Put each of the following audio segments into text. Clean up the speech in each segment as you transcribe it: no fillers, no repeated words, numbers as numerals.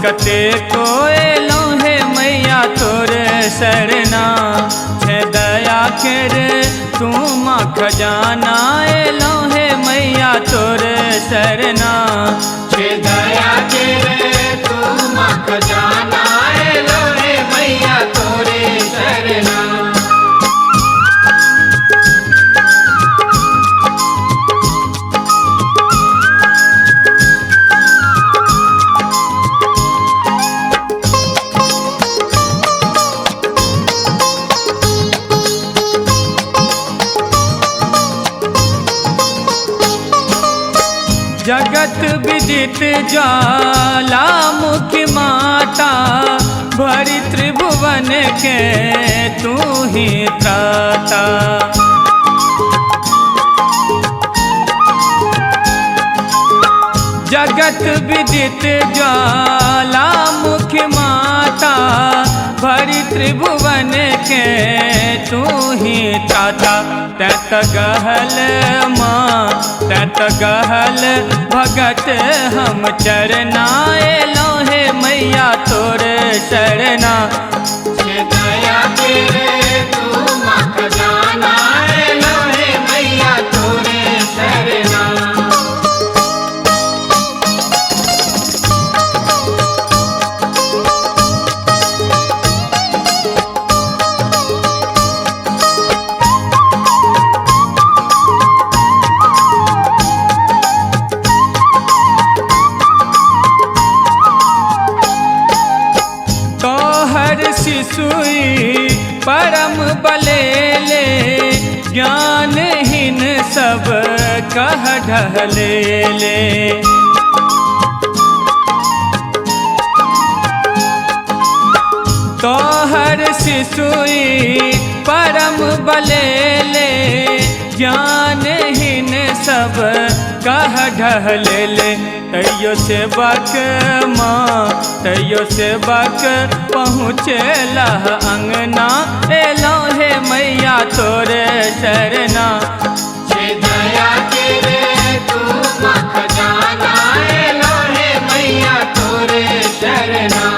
कते को लोहे मैया तोरे शरणा छे दया कर तू माँ खजाना लोहे मैया तोरे शरणा छे दया कर तू माँ खजाना लोहे मैया तोरे शरणा। जगत विदित ज्वालामुखी माता भरी त्रिभुवन के तू ही त्राता। जगत विदित ज्वालामुखी माता भरी त्रिभुवन के तू ही त्राता। तैत गहल माँ तैत गहल भगत हम चरना लोहे मैया तोरे शरणा। छे दया कर तू माँ खजाना लोहे मैया तोरे शरणा। शिशुई परम बलेले ज्ञानहीन सब कह ढहलेले। तोहर शिशुई परम बलेले ज्ञानहीन सब कह ढहलेले। तैयो सेवक माँ तैयो सेवक पहुँचेला अंगना लोहे मैया तोरे शरणा। छे दया कर तू माँ खजाना लोहे मैया तोरे शरणा।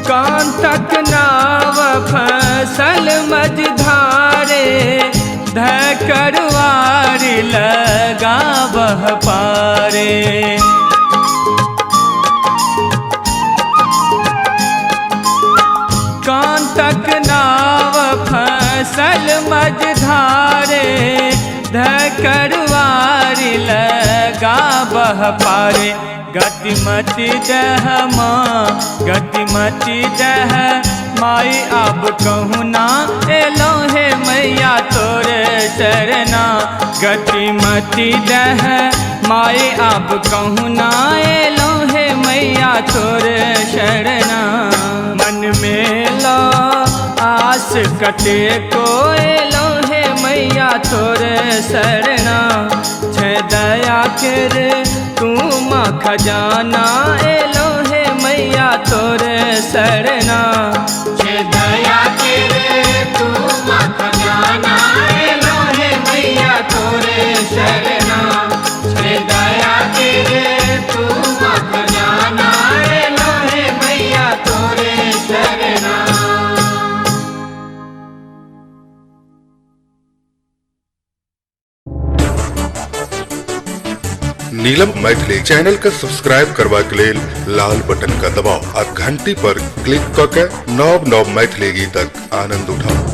कांतक नाव फसल मझधारे धकरवारी लगावह पारे। कांतक नाव फसल मझधारे धकरवारी लगावह पारे। गतिमति दह माँ गतिमति दह माई अब कहूँ ना लोहे मैया तोरे शरणा। गतिमति दह माई अब कहूँ ना लोहे मैया तोरे शरणा। मन में लो आस कटे को लोहे मैया तोरे शरणा। छे दया कर तू माँ खजाना लोहे मैया तोरे शरणा। छे दया कर तू माँ खजाना लोहे मैया तोरे शरणा। छे दया कर तू माँ खजाना लोहे मैया तोरे शरणा। नीलम मैथिली चैनल का सब्सक्राइब करवा के लेल लाल बटन का दबाव और घंटी पर क्लिक करके नव नव मैथिली गीतक आनंद उठाओ।